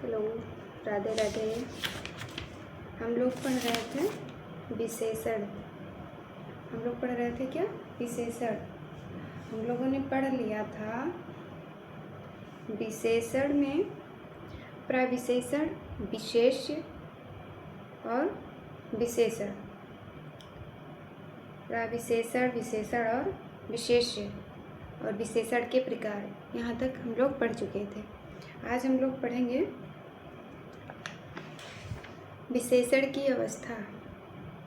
Hello, Radhe Radhe. हम लोग पढ़ रहे थे विशेषण। हम लोग पढ़ रहे थे क्या? विशेषण। हम लोगों ने पढ़ लिया था विशेषण में प्रविशेषण, विशेष्य और विशेषण। प्रविशेषण, विशेषण और विशेष्य और विशेषण के प्रकार, यहाँ तक हम लोग पढ़ चुके थे। आज हम लोग पढ़ेंगे विशेषण की अवस्था।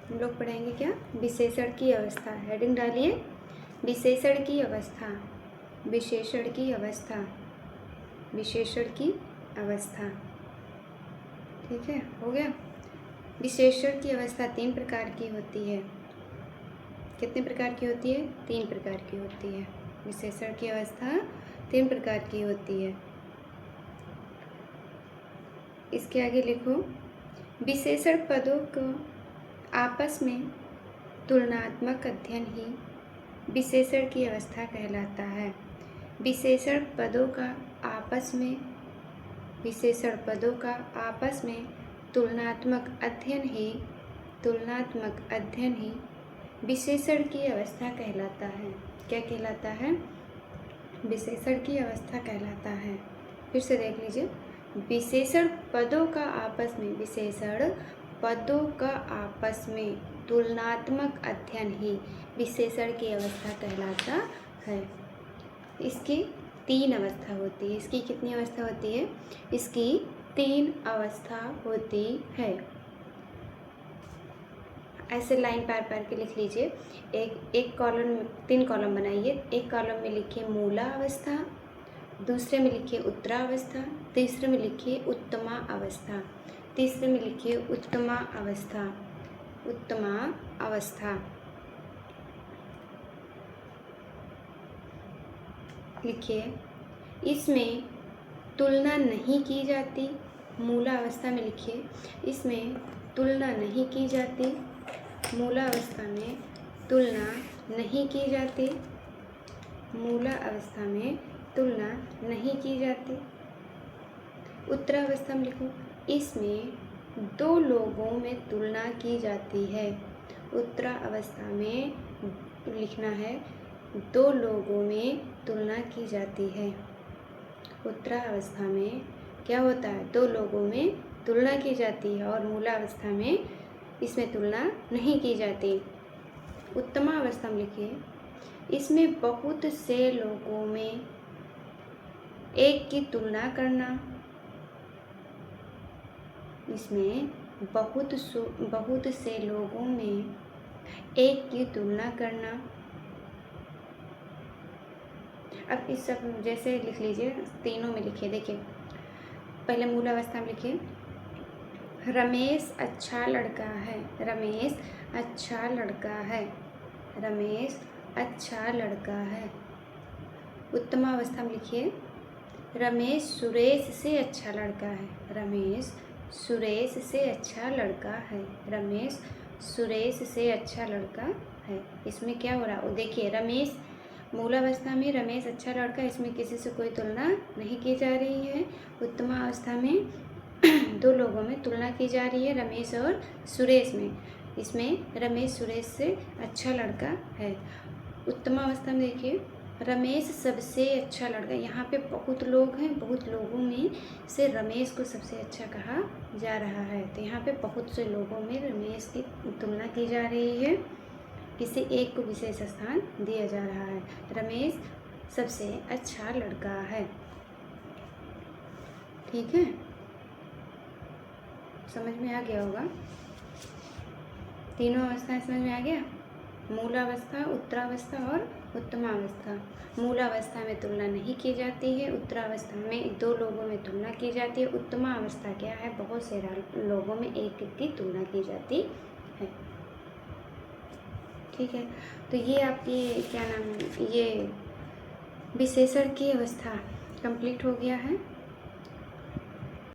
हम लोग पढ़ेंगे क्या? विशेषण की अवस्था। हेडिंग डालिए, विशेषण की अवस्था, विशेषण की अवस्था, विशेषण की अवस्था। ठीक है, हो गया। विशेषण की अवस्था 3 प्रकार की होती है। कितने प्रकार की होती है? 3 प्रकार की होती है। विशेषण की अवस्था 3 प्रकार की होती है। इसके आगे लिखो, विशेषण पदों को आपस में तुलनात्मक अध्ययन ही विशेषण की अवस्था कहलाता है। विशेषण पदों का आपस में, विशेषण पदों का आपस में तुलनात्मक अध्ययन ही विशेषण की अवस्था कहलाता है। क्या कहलाता है? विशेषण की अवस्था कहलाता है। फिर से देख लीजिए, विशेषण पदों का आपस में, विशेषण पदों का आपस में तुलनात्मक अध्ययन ही विशेषण की अवस्था कहलाता है। इसकी 3 अवस्था होती है। इसकी कितनी अवस्था होती है? इसकी 3 अवस्था होती है। ऐसे लाइन पार पार के लिख लीजिए। एक कॉलम में 3 कॉलम बनाइए। एक कॉलम में लिखिए मूला अवस्था, दूसरे में लिखिए उत्तरावस्था, तीसरे में लिखिए उत्तमा अवस्था, तीसरे में लिखिए उत्तमा अवस्था, उत्तमा अवस्था। लिखिए, इसमें तुलना नहीं की जाती। मूला अवस्था में लिखिए, इसमें तुलना नहीं की जाती। मूला अवस्था में तुलना नहीं की जाती। मूला अवस्था में तुलना नहीं की जाती। उत्तरावस्था में लिखो, इसमें 2 लोगों में तुलना की जाती है। उत्तरावस्था में लिखना है, 2 लोगों में तुलना की जाती है। उत्तरावस्था में क्या होता है? 2 लोगों में तुलना की जाती है और मूलावस्था में इसमें तुलना नहीं की जाती। उत्तमा अवस्था में लिखिए, इसमें बहुत से लोगों में एक की तुलना करना। इसमें बहुत से लोगों में एक की तुलना करना। अब इस सब जैसे लिख लीजिए, तीनों में लिखिए। देखिए, पहले मूल अवस्था में लिखिए, रमेश अच्छा लड़का है। रमेश अच्छा लड़का है। रमेश अच्छा लड़का है। उत्तमा अवस्था में लिखिए, रमेश सुरेश से अच्छा लड़का है। रमेश सुरेश से अच्छा लड़का है। रमेश सुरेश से अच्छा लड़का है। इसमें क्या हो रहा है? देखिए, रमेश मूलावस्था में रमेश अच्छा लड़का, इसमें किसी से कोई तुलना नहीं की जा रही है। उत्तमा अवस्था में 2 लोगों में तुलना की जा रही है, रमेश और सुरेश में। इसमें रमेश सुरेश से अच्छा लड़का है। उत्तमा अवस्था में देखिए, रमेश सबसे अच्छा लड़का। यहाँ पे बहुत लोग हैं, बहुत लोगों में से रमेश को सबसे अच्छा कहा जा रहा है। तो यहाँ पे बहुत से लोगों में रमेश की तुलना की जा रही है, किसी एक को विशेष स्थान दिया जा रहा है। रमेश सबसे अच्छा लड़का है। ठीक है, समझ में आ गया होगा। तीनों अवस्थाएं समझ में आ गया। मूलावस्था, उत्तरावस्था और उत्तमावस्था। मूलावस्था में तुलना नहीं की जाती है। उत्तरावस्था में 2 लोगों में तुलना की जाती है। उत्तमा अवस्था क्या है? बहुत से लोगों में एक की तुलना की जाती है। ठीक है, तो ये आपकी क्या नाम, ये विशेषण की अवस्था कंप्लीट हो गया है।